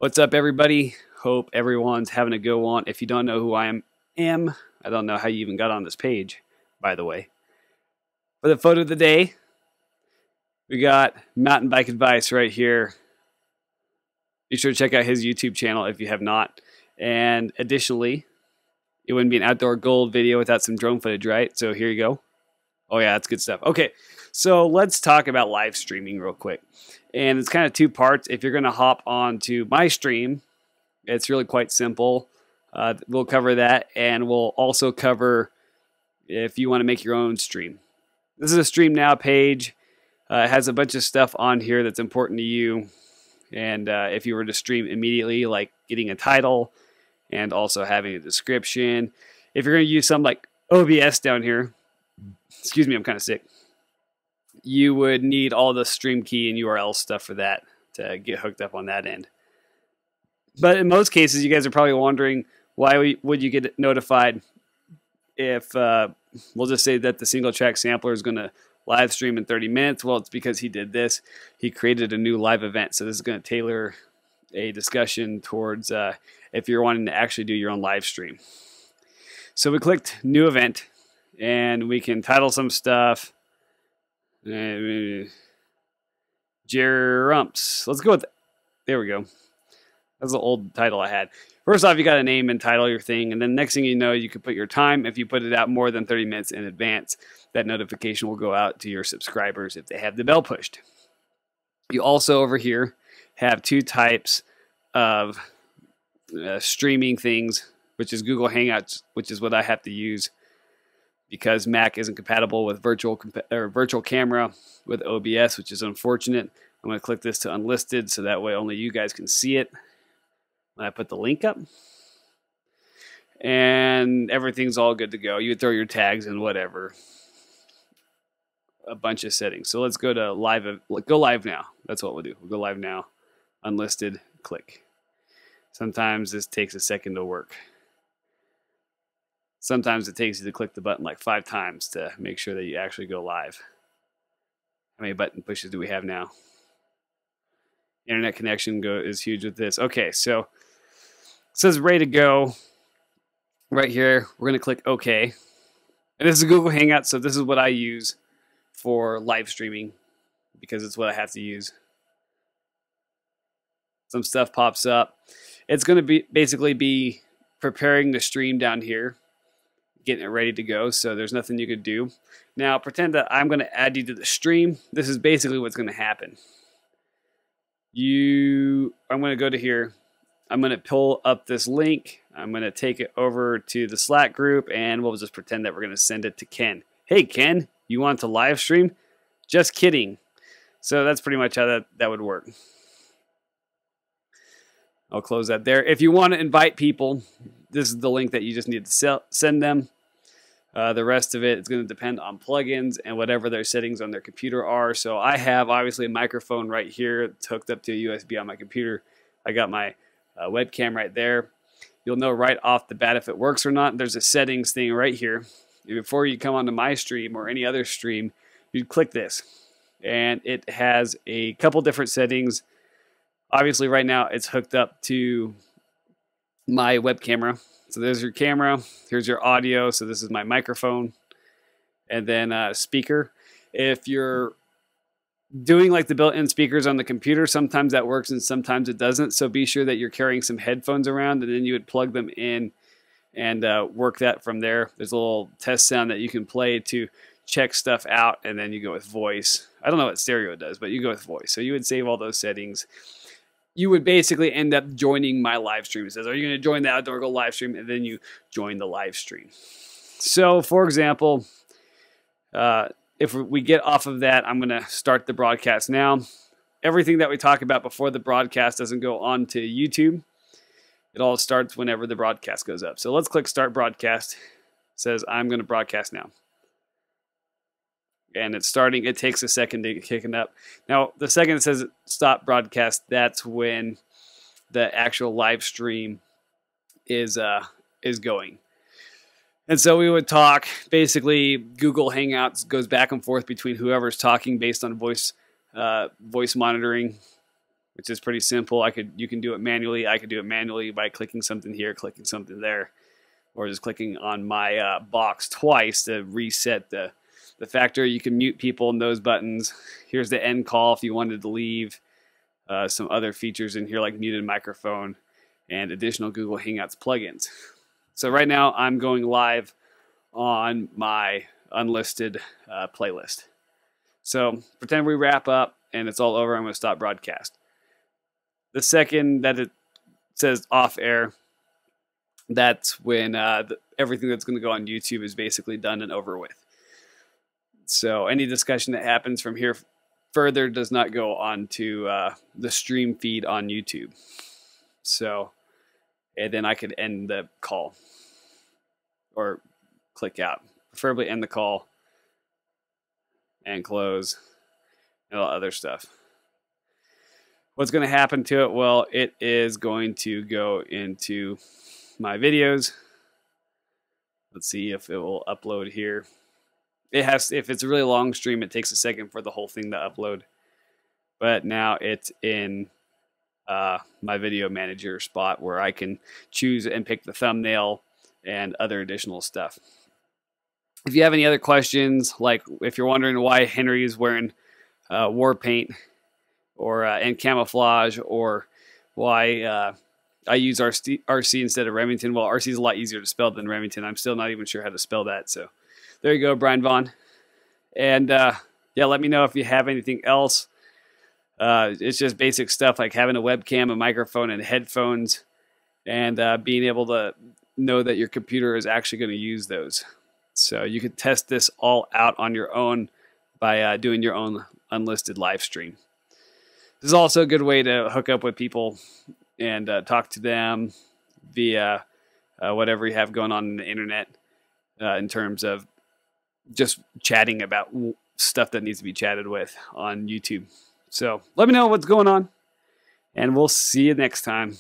What's up, everybody? Hope everyone's having a go on. If you don't know who I am, I don't know how you even got on this page, by the way. For the photo of the day, we got mountain bike advice right here. Be sure to check out his YouTube channel if you have not. And additionally, it wouldn't be an outdoor gold video without some drone footage, right? So here you go. Oh yeah, that's good stuff. Okay, so let's talk about live streaming real quick. And it's kind of two parts. If you're going to hop onto my stream, it's really quite simple. We'll cover that, and we'll also cover if you want to make your own stream. This is a Stream Now page. It has a bunch of stuff on here that's important to you. And if you were to stream immediately, like getting a title and also having a description. If you're going to use something like OBS down here, excuse me, I'm kind of sick. You would need all the stream key and URL stuff for that to get hooked up on that end. But in most cases, you guys are probably wondering, why would you get notified if, we'll just say that the single track sampler is going to live stream in 30 minutes? Well, it's because he did this. He created a new live event. So this is going to tailor a discussion towards if you're wanting to actually do your own live stream. So we clicked new event, and we can title some stuff. Jerumps. Let's go with, there we go. That's the old title I had. First off, you got to name and title your thing, and then next thing you know, you can put your time. If you put it out more than 30 minutes in advance, that notification will go out to your subscribers if they have the bell pushed. You also over here have two types of streaming things, which is Google Hangouts, which is what I have to use because Mac isn't compatible with virtual camera with OBS, which is unfortunate. I'm going to click this to unlisted so that way only you guys can see it when I put the link up. And everything's all good to go. You would throw your tags and whatever. A bunch of settings. So let's go to live. Go live now. That's what we'll do. We'll go live now. Unlisted. Click. Sometimes this takes a second to work. Sometimes it takes you to click the button like 5 times to make sure that you actually go live. How many button pushes do we have now? Internet connection is huge with this. Okay, so it says ready to go. Right here, we're going to click OK. And this is Google Hangout, so this is what I use for live streaming because it's what I have to use. Some stuff pops up. It's going to basically be preparing the stream down here, getting it ready to go, so there's nothing you could do. Now, pretend that I'm going to add you to the stream. This is basically what's going to happen. I'm going to go to here. I'm going to pull up this link. I'm going to take it over to the Slack group, and we'll just pretend that we're going to send it to Ken. Hey, Ken, you want to live stream? Just kidding. So that's pretty much how that would work. I'll close that there. If you want to invite people, this is the link that you just need to send them. The rest of it is going to depend on plugins and whatever their settings on their computer are. So I have obviously a microphone right here. It's hooked up to a USB on my computer. I got my webcam right there. You'll know right off the bat if it works or not. There's a settings thing right here. Before you come onto my stream or any other stream, you'd click this. And it has a couple different settings. Obviously right now it's hooked up to my web camera. So there's your camera, here's your audio, so this is my microphone, and then speaker. If you're doing like the built-in speakers on the computer, sometimes that works and sometimes it doesn't, so be sure that you're carrying some headphones around, and then you would plug them in and work that from there. There's a little test sound that you can play to check stuff out, and then you go with voice. I don't know what stereo does, but you go with voice. So you would save all those settings. You would basically end up joining my live stream. It says, are you going to join the Outdoor Go live stream? And then you join the live stream. So, for example, if we get off of that, I'm going to start the broadcast now. Everything that we talk about before the broadcast doesn't go on to YouTube. It all starts whenever the broadcast goes up. So let's click Start Broadcast. It says, I'm going to broadcast now. And it's starting. It takes a second to get kicking up. Now, the second it says stop broadcast, that's when the actual live stream is going. And so we would talk. Basically, Google Hangouts goes back and forth between whoever's talking based on voice monitoring. which is pretty simple. You can do it manually. I could do it manually by clicking something here, clicking something there, or just clicking on my box twice to reset the factor. You can mute people in those buttons. Here's the end call if you wanted to leave. Some other features in here like muted microphone and additional Google Hangouts plugins. So right now I'm going live on my unlisted playlist. So pretend we wrap up and it's all over. I'm going to stop broadcast. The second that it says off air, that's when everything that's going to go on YouTube is basically done and over with. So any discussion that happens from here further does not go on to the stream feed on YouTube. So, and then I could end the call or click out. Preferably end the call and close and all other stuff. What's going to happen to it? Well, it is going to go into my videos. Let's see if it will upload here. It has, if it's a really long stream, it takes a second for the whole thing to upload. But now it's in my video manager spot where I can choose and pick the thumbnail and other additional stuff. If you have any other questions, like if you're wondering why Henry is wearing war paint or and camouflage, or why I use RC instead of Remington. Well, RC is a lot easier to spell than Remington. I'm still not even sure how to spell that. So there you go, Brian Vaughn. And yeah, let me know if you have anything else. It's just basic stuff like having a webcam, a microphone, and headphones, and being able to know that your computer is actually going to use those. So you could test this all out on your own by doing your own unlisted live stream. This is also a good way to hook up with people and talk to them via whatever you have going on the internet in terms of just chatting about stuff that needs to be chatted with on YouTube. So let me know what's going on, and we'll see you next time.